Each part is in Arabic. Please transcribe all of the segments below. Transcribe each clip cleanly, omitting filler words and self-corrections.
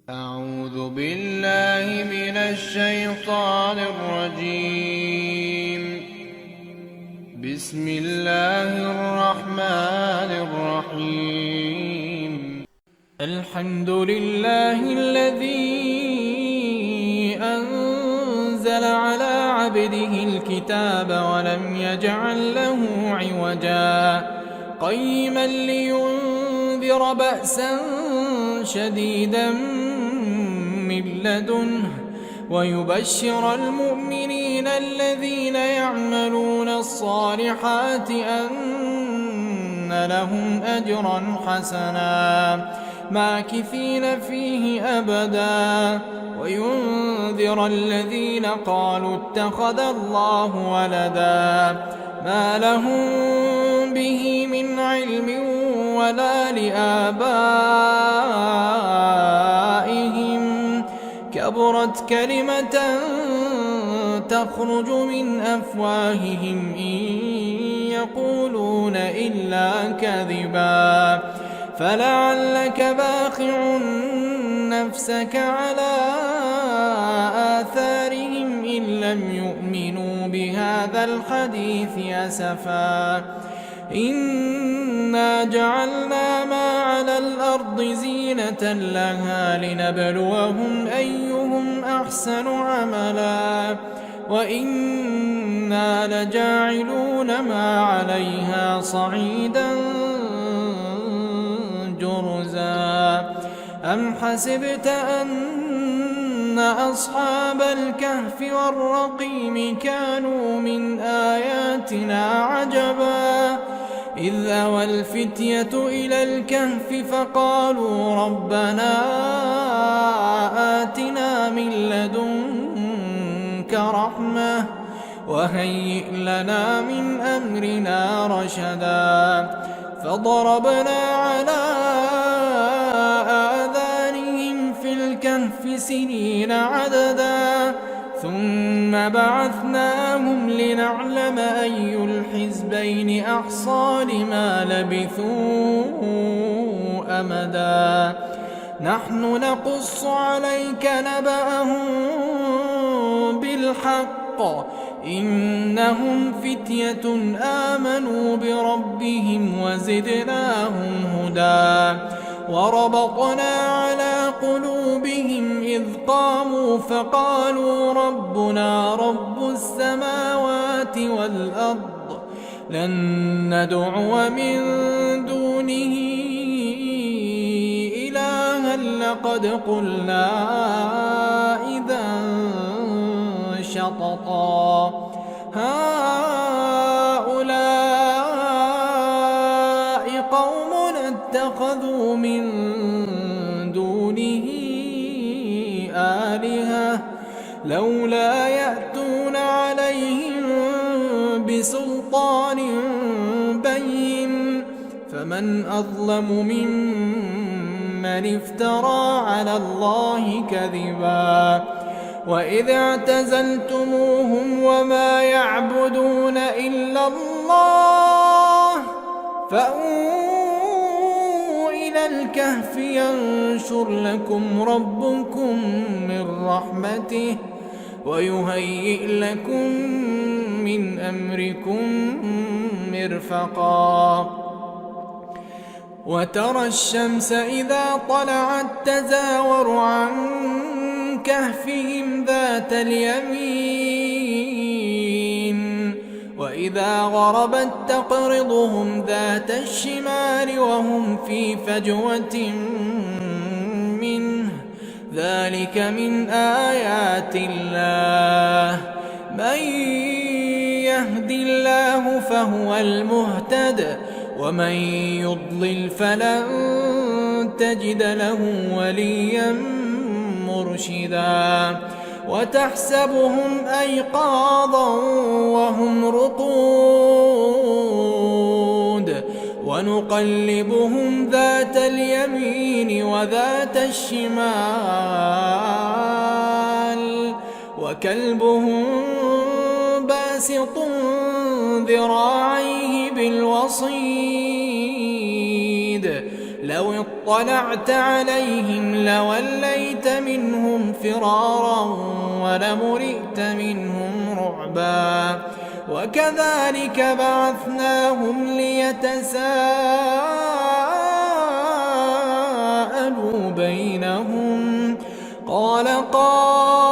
أعوذ بالله من الشيطان الرجيم. بسم الله الرحمن الرحيم. الحمد لله الذي أنزل على عبده الكتاب ولم يجعل له عوجا قيما لينذر بأسا شديدا من لدنه ويبشر المؤمنين الذين يعملون الصالحات أن لهم أجرا حسنا ماكثين فيه أبدا وينذر الذين قالوا اتخذ الله ولدا ما لهم به من علم ولا لآبائهم كبرت كلمة تخرج من أفواههم إن يقولون إلا كذبا فلعلك باخع نفسك على آثارهم إن لم يؤمنوا بهذا الحديث أسفا إنا جعلنا ما على الأرض زينة لها لنبلوهم أيهم أحسن عملا وإنا لجاعلون ما عليها صعيدا جرزا أم حسبت أن أصحاب الكهف والرقيم كانوا من آياتنا عجبا إذ أوى الفتية إلى الكهف فقالوا ربنا آتنا من لدنك رحمة وهيئ لنا من أمرنا رشدا فضربنا على آذانهم في الكهف سنين عددا ثم بعثناهم لنعلم أي الحزبين أحصى لما لبثوا أمدا نحن نقص عليك نبأهم بالحق إنهم فتية آمنوا بربهم وزدناهم هدى وربطنا على قلوبهم إذ قاموا فقالوا ربنا رب السماوات والأرض لن ندعو من دونه إلها لقد قلنا إذا شططا هؤلاء قوم اتخذوا من دونه آلهة لولا يأتون عليهم بسلطان بين فمن أظلم ممن افترى على الله كذبا وإذ اعتزلتموهم وما يعبدون إلا الله فأووا إلى الكهف ينشر لكم ربكم من رحمته ويهيئ لكم من أمركم مرفقا وترى الشمس إذا طلعت تزاور عن كهفهم ذات اليمين وإذا غربت تقرضهم ذات الشمال وهم في فجوة منه ذلك من آيات الله من يهد الله فهو المهتد ومن يضلل فلن تجد له وليا مرشدا وتحسبهم أيقاظا وهم رقود ونقلبهم ذات اليمين وذات الشمال وكلبهم باسط ذراعيه بالوصيد لو اطلعت عليهم لوليت منهم فرارا ولملئت منهم رعبا وكذلك بعثناهم ليتساءلوا بينهم قال قائل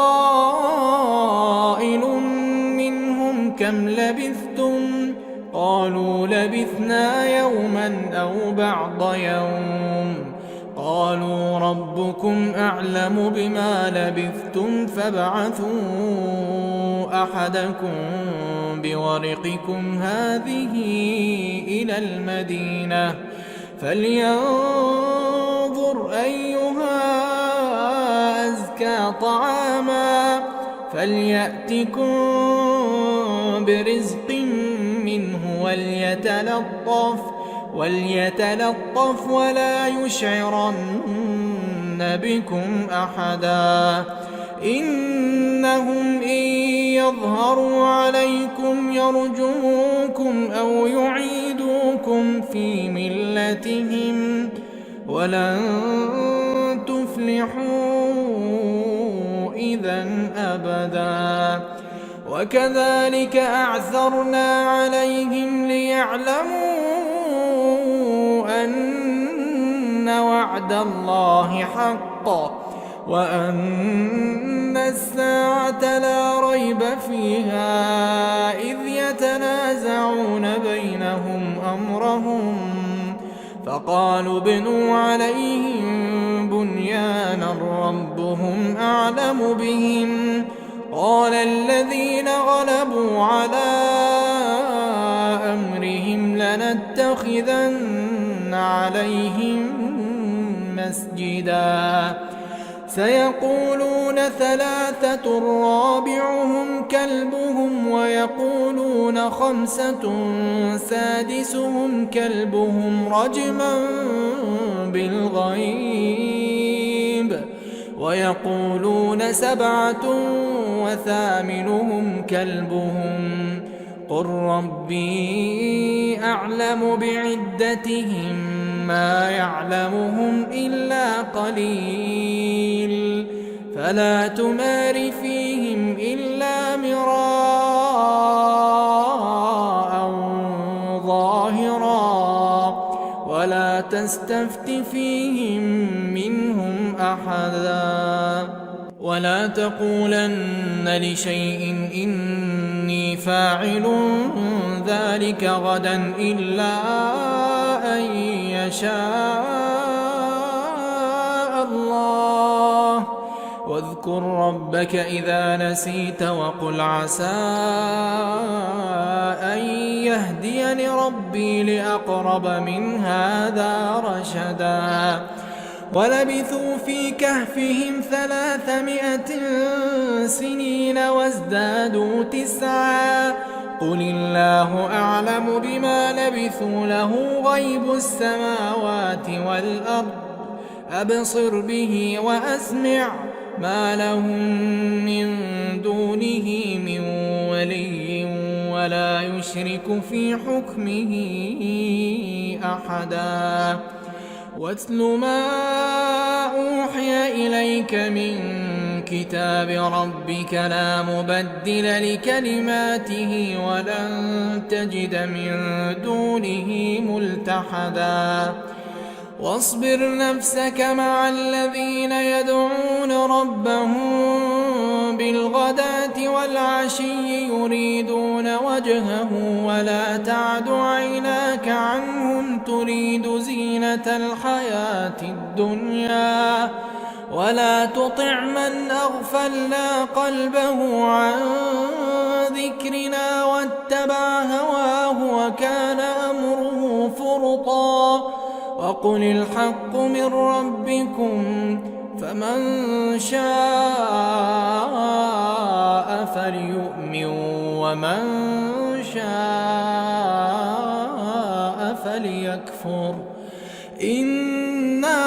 منهم كم لبثتم قالوا لبثنا يوما أو بعض يوم قالوا ربكم أعلم بما لبثتم فابعثوا أحدكم بورقكم هذه إلى المدينة فلينظر أيها أزكى طعاما فليأتكم برزق منه وليتلطف ولا يشعرن بكم أحدا إنهم إن يظهروا عليكم يرجموكم أو يعيدوكم في ملتهم ولن تفلحوا إذا أبدا وكذلك أعثرنا عليهم ليعلموا أن وعد الله حق وأن الساعة لا ريب فيها إذ يتنازعون بينهم أمرهم فقالوا ابنوا عليهم بنيانا ربهم أعلم بهم قال الذين غلبوا على أمرهم لنتخذن عليهم مسجدا سيقولون ثلاثة رابعهم كلبهم ويقولون خمسة سادسهم كلبهم رجما بالغيب ويقولون سبعة وثامنهم كلبهم قل ربي أعلم بعدتهم ما يعلمهم إلا قليل فلا تمار فيهم إلا مراء ظاهرا ولا تستفت فيهم منهم أحدا ولا تقولن لشيء إني فاعل ذلك غدا إلا أن يشاء الله واذكر ربك إذا نسيت وقل عسى أن يهديني ربي لأقرب من هذا رشدا ولبثوا في كهفهم 300 سنين وازدادوا 9 قل الله أعلم بما لبثوا له غيب السماوات والأرض أبصر به وأسمع ما لهم من دونه من ولي ولا يشرك في حكمه أحدا واتل ما أوحي إليك من كتاب ربك لا مبدل لكلماته ولن تجد من دونه ملتحدا واصبر نفسك مع الذين يدعون ربهم بالغداة والعشي يريدون وجهه ولا تعد عيناك عنهم تريد زينة الحياة الدنيا ولا تطع من أغفلنا قلبه عن ذكرنا واتبع هواه وكان أمره فرطا وقل الحق من ربكم فمن شاء فليؤمن ومن شاء فليكفر إنا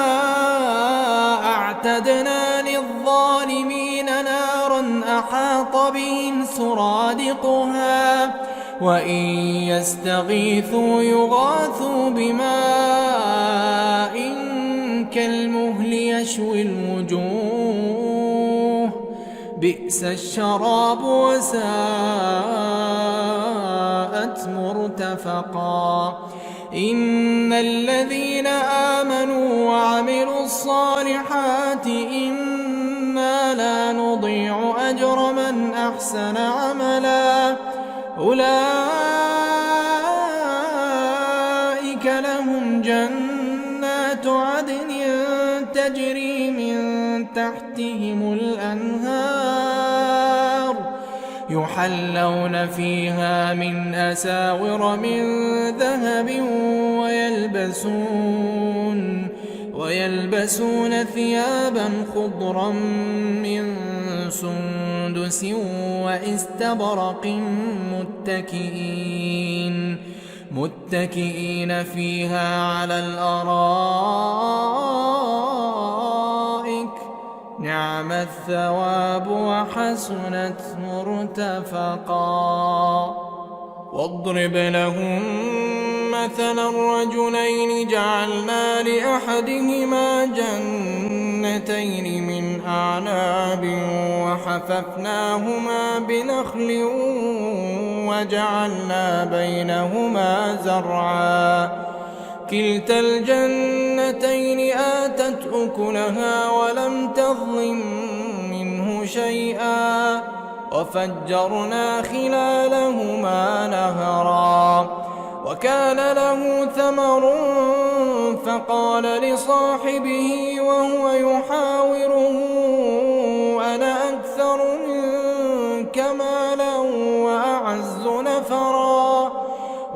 أعتدنا للظالمين نارا أحاط بهم سرادقها وإن يستغيثوا يغاثوا بماء كالمهل يشوي الوجوه بئس الشراب وساءت مرتفقا إن الذين آمنوا وعملوا الصالحات إنا لا نضيع أجر من أحسن عملا أولئك لهم جنات عدن تجري من تحتهم الأنهار يحلون فيها من أساور من ذهب ويلبسون ثيابا خضرا من سندس واستبرق متكئين فيها على الأرائك نعم الثواب وحسنت مرتفقا واضرب لهم مثلا الرجلين جعلنا لأحدهما جنتين من أعناب وحففناهما بنخل وجعلنا بينهما زرعا كلتا الجنتين آتت أكلها ولم تظلم منه شيئا وفجرنا خلالهما نهرا وكان له ثمر فقال لصاحبه وهو يحاوره أنا أكثر منك مالا وأعز نفرا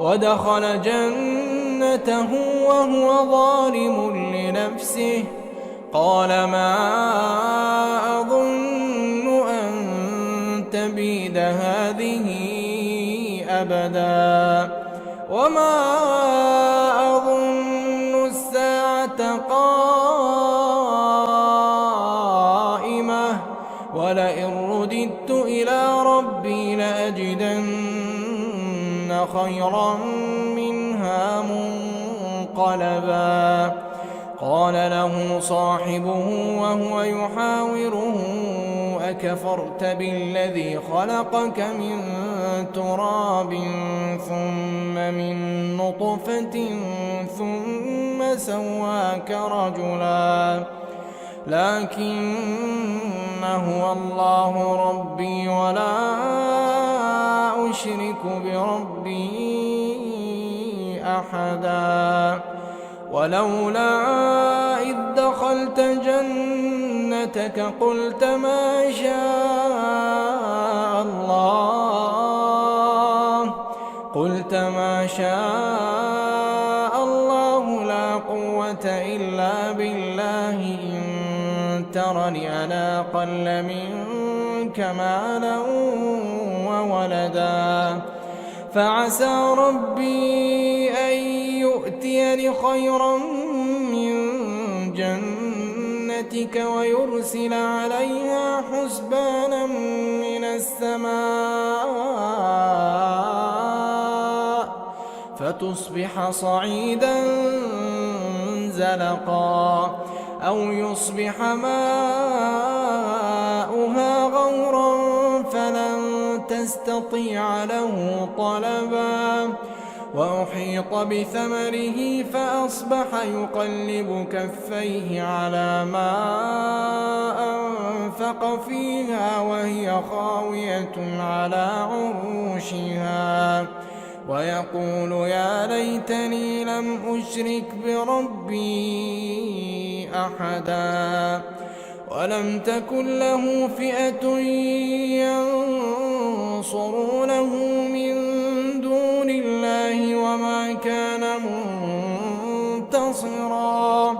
ودخل جنته وهو ظالم لنفسه قال ما أظن أن تبيد هذه أبدا وما أظن الساعة قائمة ولئن رددت إلى ربي لأجدن خيرا منها منقلبا قال له صاحبه وهو يحاوره أكفرت بالذي خلقك من تراب ثم من نطفة ثم سواك رجلا لكن هو الله ربي ولا أشرك بربي أحدا ولولا إذ دخلت جنتك قلت ما شاء الله لا قوة إلا بالله إن ترني أنا أقل منك مالا وولدا فعسى ربي أن يؤتيني خيرا من جنتك ويرسل عليها حسبانا من السماء فتصبح صعيدا زلقا أو يصبح ماؤها غورا فلن تستطيع له طلبا وأحيط بثمره فأصبح يقلب كفيه على ما أنفق فيها وهي خاوية على عروشها ويقول يا ليتني لم أشرك بربي أحدا ولم تكن له فئة ينصرونه من دون الله وما كان منتصرا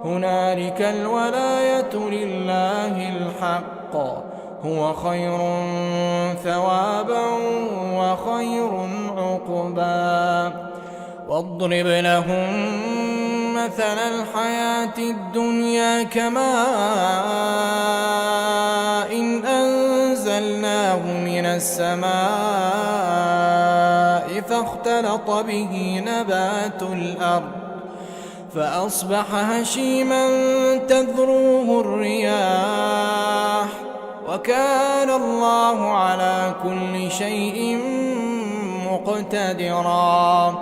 هنالك الولاية لله الحق هو خير ثوابا وخير عقبا واضرب لهم مثل الحياة الدنيا كماء إن أنزلناه من السماء فاختلط به نبات الأرض فأصبح هشيما تذروه الرياح وكان الله على كل شيء مقتدرا.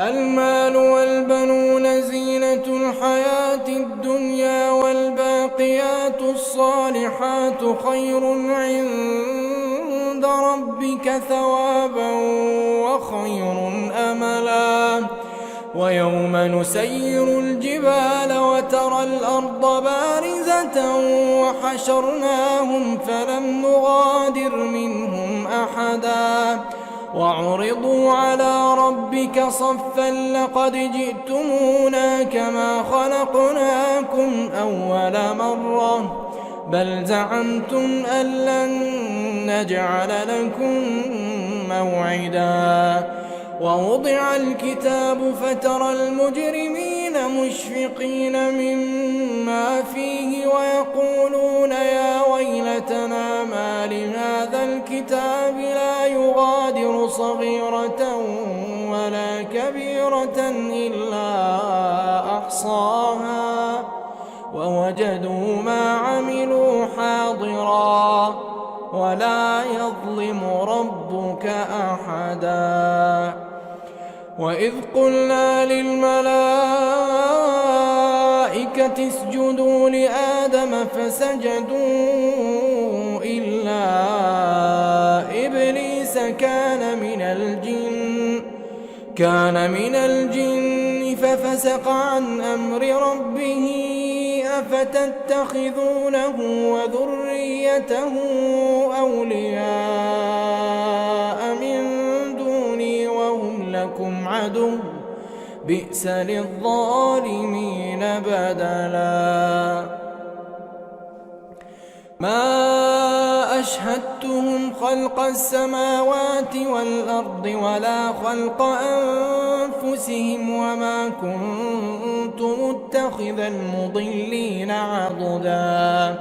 المال والبنون زينة الحياة الدنيا والباقيات الصالحات خير عند ربك ثوابا وخير أملا. ويوم نسير الجبال وترى الأرض بارزة وحشرناهم فلم نغادر منهم أحدا وعرضوا على ربك صفا لقد جئتمونا كما خلقناكم أول مرة بل زعمتم أن لن نجعل لكم موعدا. ووضع الكتاب فترى المجرمين مشفقين مما فيه ويقولون يا ويلتنا ما لهذا الكتاب لا يغادر صغيرة ولا كبيرة إلا أحصاها ووجدوا ما عملوا حاضرا ولا يظلم ربك أحدا. وإذ قلنا للملائكة اسجدوا لآدم فسجدوا إلا إبليس كان من الجن ففسق عن أمر ربه أفتتخذونه وذريته أولياء من دوني وهم لكم عدو بئس للظالمين بدلا. ما أشهدتهم خلق السماوات والأرض ولا خلق أنفسهم وما كنت متخذ المضلين عضدا.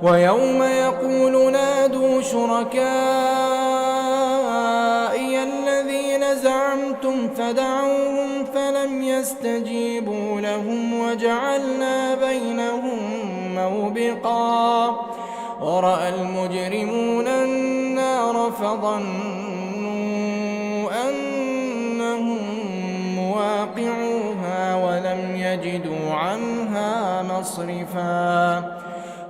ويوم يقول نادوا شركائي الذين زعمتم فدعوهم فلم يستجيبوا لهم وجعلنا بينهم موبقا. ورأى المجرمون النار فظنوا أنهم مواقعوها ولم يجدوا عنها مصرفا.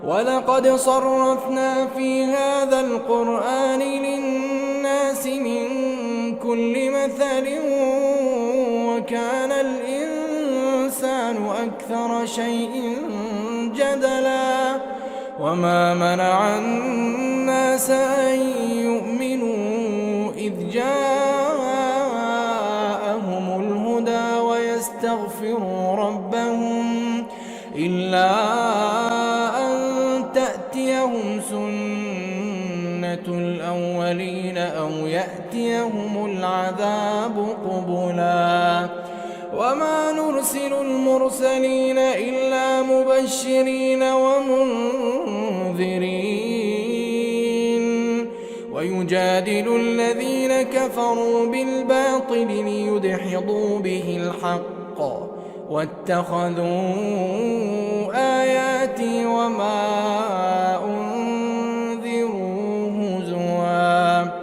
ولقد صرفنا في هذا القرآن للناس من كل مثل وكان الإنسان أكثر شيء جدلا. وما منع الناس أن يؤمنوا إذ جاءهم الهدى ويستغفروا ربهم إلا أن تأتيهم سنة الأولين أو يأتيهم العذاب قبلا. وما نرسل المرسلين إلا مبشرين ومنذرين ويجادل الذين كفروا بالباطل ليدحضوا به الحق واتخذوا آياتي وما أنذروا هزوا.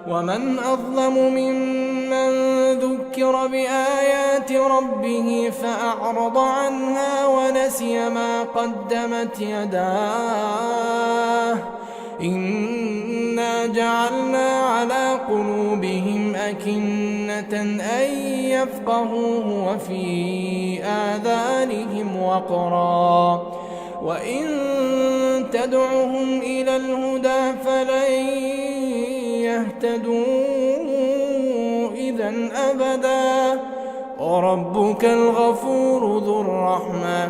ومن أظلم ممن ذكر بآيات ربه فأعرض عنها ونسي ما قدمت يداه إنا جعلنا على قلوبهم أكنة أن يفقهوه وفي آذانهم وقرا وإن تدعهم إلى الهدى فلن يهتدوا إذن أبدا. وربك الغفور ذو الرحمة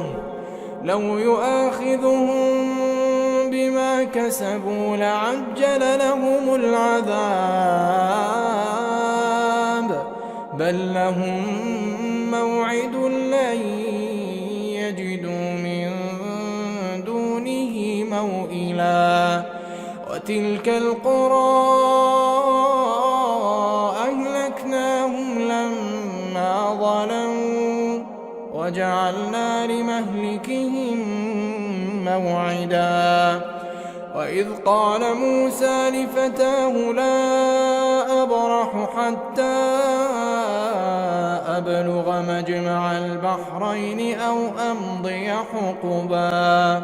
لو يؤاخذهم بما كسبوا لعجل لهم العذاب بل لهم موعد لن يجدوا من دونه موئلا. وتلك القرى أهلكناهم لما ظلموا موعدا. وإذ قال موسى لفتاه لا أبرح حتى أبلغ مجمع البحرين أو أمضي حقبا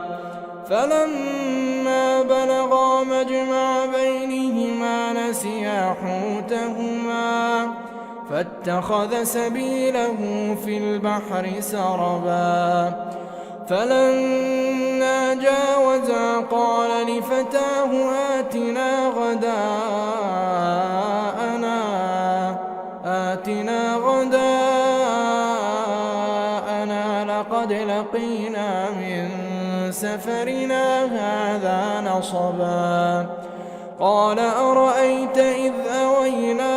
فلما بلغا مجمع بينهما نسيا حوتهما فاتخذ سبيله في البحر سربا فلما جاوزا قال لفتاه آتنا غداءنا لقد لقينا من سفرنا هذا نصبا قال أرأيت إذ أوينا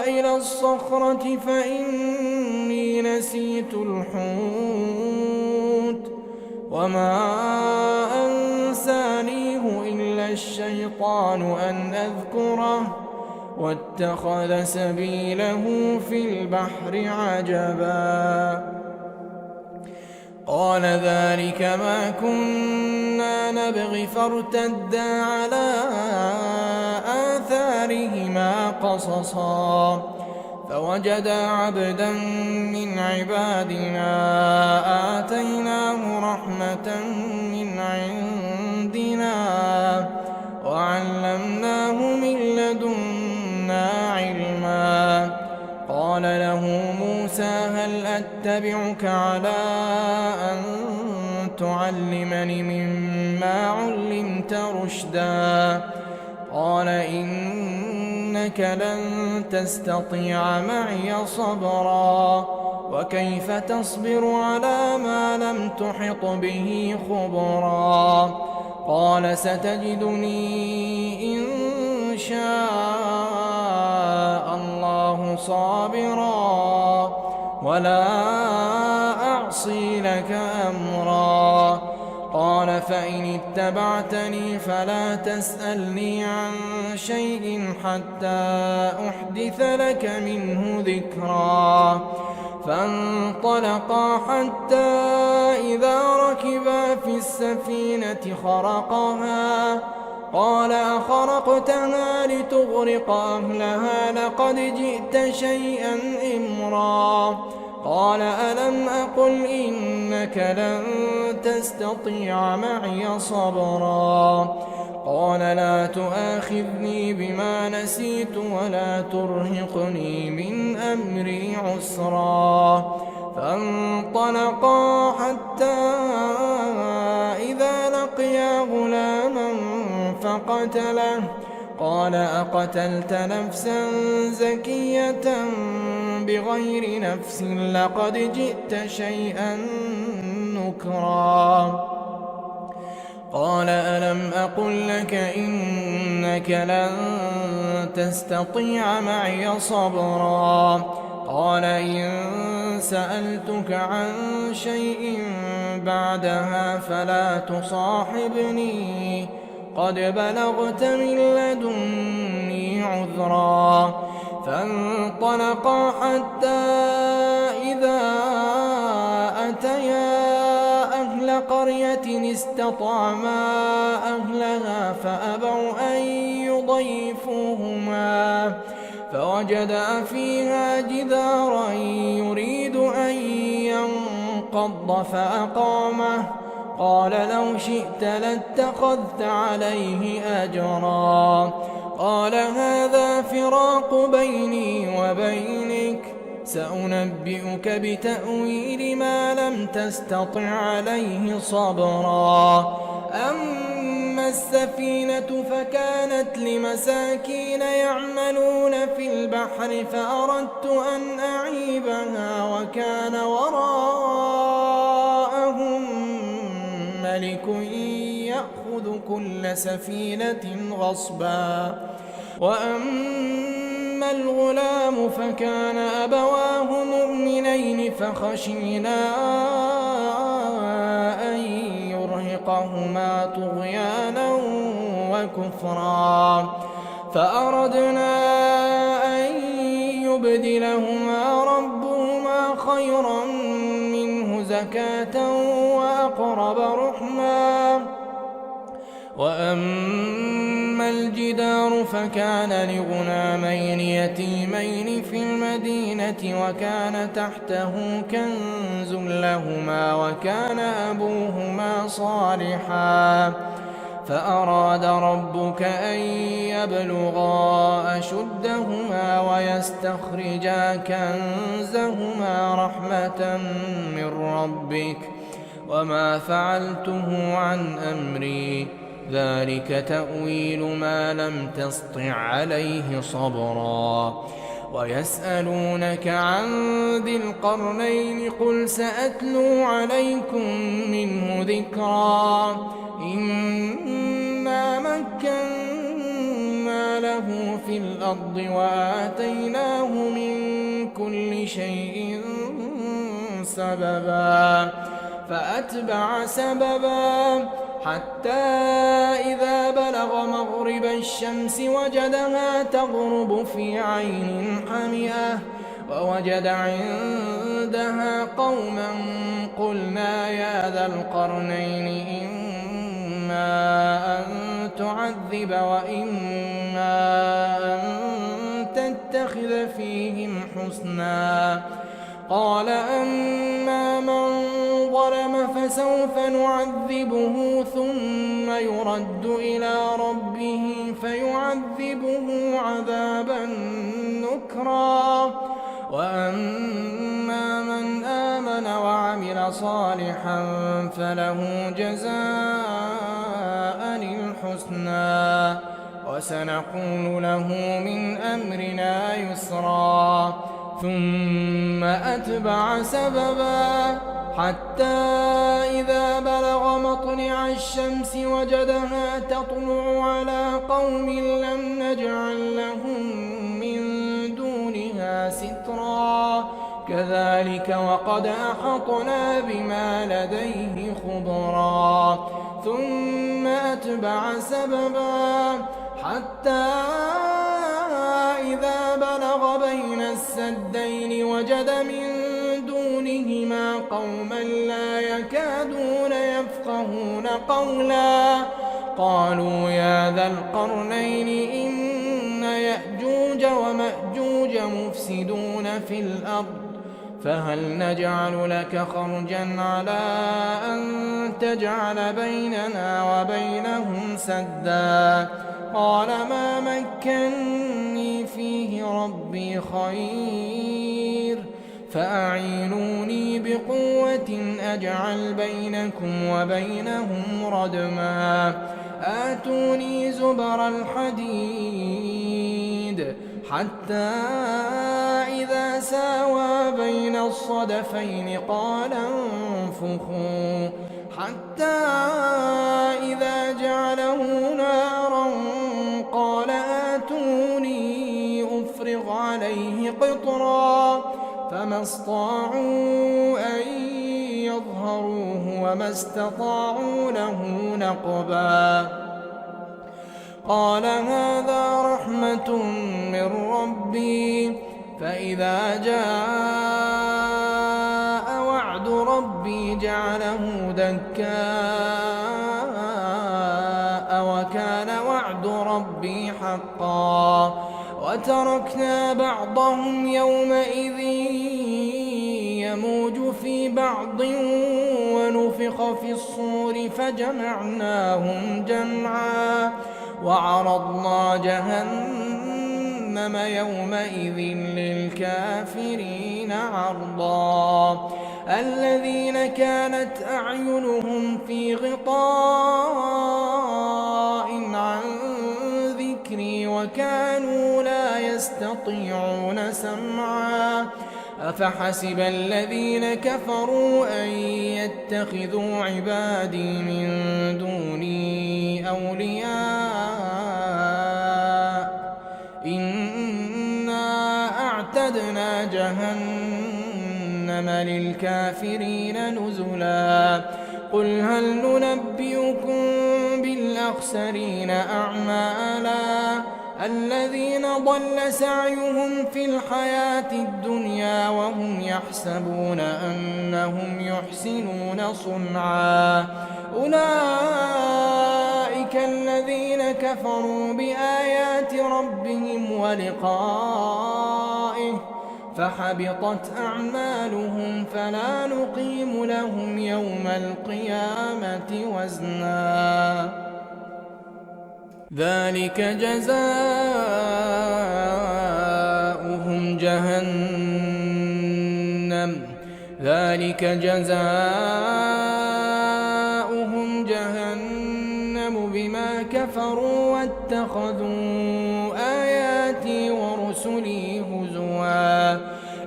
إلى الصخرة فإني نسيت الحوت وما أنسانيه إلا الشيطان أن أذكره واتخذ سبيله في البحر عجبا قال ذلك ما كنا نبغي فارتدا على آثارهما قصصا فوجدا عبدا من عبادنا آتيناه رحمة من عندنا وعلمناه من لدنا علما قال له موسى هل أتبعك على أن تعلمني مما علمت رشدا قال إنك لن تستطيع معي صبرا وكيف تصبر على ما لم تحط به خبرا قال ستجدني إن شاء الله صابرا ولا أعصي لك أمرا قال فإن اتبعتني فلا تسألني عن شيء حتى أحدث لك منه ذكرا فانطلقا حتى إذا ركبا في السفينة خرقها قال أخرقتها لتغرق أهلها لقد جئت شيئا إمرا قال ألم أقل إنك لن تستطيع معي صبرا قال لا تؤاخذني بما نسيت ولا ترهقني من أمري عسرا فانطلقا حتى إذا لقيا غلاما فقتله قال أقتلت نفسا زكية بغير نفس لقد جئت شيئا نكرا قال ألم أقل لك إنك لن تستطيع معي صبرا قال إن سألتك عن شيء بعدها فلا تصاحبني قد بلغت من لدني عذرا فانطلقا حتى إذا أتيا أهل قرية استطعما أهلها فأبوا أن يضيفوهما فوجدا فيها جدارا يريد أن ينقض فأقامه قال لو شئت لاتخذت عليه أجرا قال هذا فراق بيني وبينك سأنبئك بتأويل ما لم تستطع عليه صبرا أما السفينة فكانت لمساكين يعملون في البحر فأردت أن أعيبها وكان وراءهم ملك يأخذ كل سفينة غصبا وأما الغلام فكان أبواه مؤمنين فخشينا أن يرهقهما طغيانا وكفرا فأردنا أن يبدلهما ربهما خيرا منه زكاة وأقرب رحما. وأما الجدار فكان لغلامين يتيمين في المدينة وكان تحته كنز لهما وكان أبوهما صالحا فأراد ربك أن يبلغا أشدهما ويستخرجا كنزهما رحمة من ربك وما فعلته عن أمري ذلك تأويل ما لم تسطع عليه صبرا. ويسألونك عن ذي القرنين قل سأتلو عليكم منه ذكرا إنا مكنا له في الأرض وآتيناه من كل شيء سببا فأتبع سببا حتى إذا بلغ مغرب الشمس وجدها تغرب في عين حمئة ووجد عندها قوما قلنا يا ذا القرنين إما أن تعذب وإما أن تتخذ فيهم حسنا قال أما من ظلم فسوف نعذبه ثم يرد إلى ربه فيعذبه عذابا نكرا وأما من آمن وعمل صالحا فله جزاء الحسنى وسنقول له من أمرنا يسرا ثم أتبع سببا حتى إذا بلغ مطلع الشمس وجدها تطلع على قوم لم نجعل لهم من دونها سترا كذلك وقد أحطنا بما لديه خبرا ثم أتبع سببا حتى إذا بلغ بين السدين وجد من دونهما قوما لا يكادون يفقهون قولا قالوا يا ذا القرنين إن يأجوج ومأجوج مفسدون في الأرض فهل نجعل لك خرجا على أن تجعل بيننا وبينهم سدا قال ما مكني فيه ربي خير فأعينوني بقوة أجعل بينكم وبينهم ردما آتوني زبر الحديد حتى إذا ساوى بين الصدفين قال انفخوا حتى إذا جعله نارا قال آتوني أفرغ عليه قطرا فما استطاعوا أن يظهروه وما استطاعوا له نقبا قال هذا رحمة من ربي فإذا جاء وعد ربي جعله دكاء وكان وعد ربي حقا وتركنا بعضهم يومئذ يموج في بعض ونفخ في الصور فجمعناهم جمعا وعرضنا جهنم يومئذ للكافرين عرضا الذين كانت أعينهم في غطاء عن ذكري وكانوا لا يستطيعون سمعا أفحسب الذين كفروا أن يتخذوا عبادي من دوني أولياء إنا أعتدنا جهنم للكافرين نزلا قل هل ننبئكم بالأخسرين أعمالا الذين ضل سعيهم في الحياة الدنيا وهم يحسبون أنهم يحسنون صنعا أولئك الذين كفروا بآيات ربهم ولقائه فحبطت أعمالهم فلا نقيم لهم يوم القيامة وزنا ذلك جزاؤهم جهنم بما كفروا واتخذوا آياتي ورسلي هزوا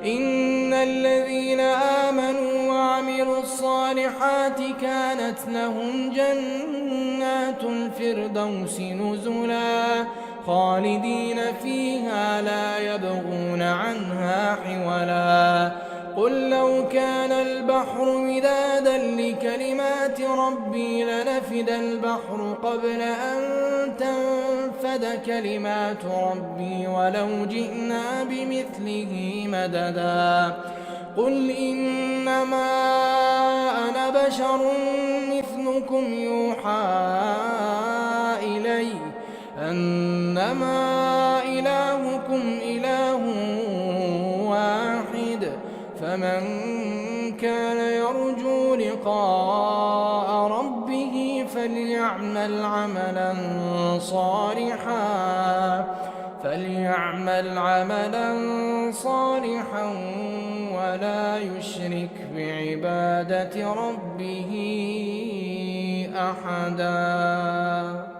إن الذين آمنوا وعملوا الصالحات كانت لهم جنات الفردوس نزلا خالدين فيها لا يبغون عنها حولا قل لو كان البحر مدادا لكلمات ربي لنفد البحر قبل أن تنفد كلمات ربي ولو جئنا بمثله مددا قل إنما أنا بشر مثلكم يوحى إلي أنما إلهكم إله واحد فمن كان يرجو لقاء ربه فليعمل عملا صالحا ولا يشرك بعبادة ربه أحدا.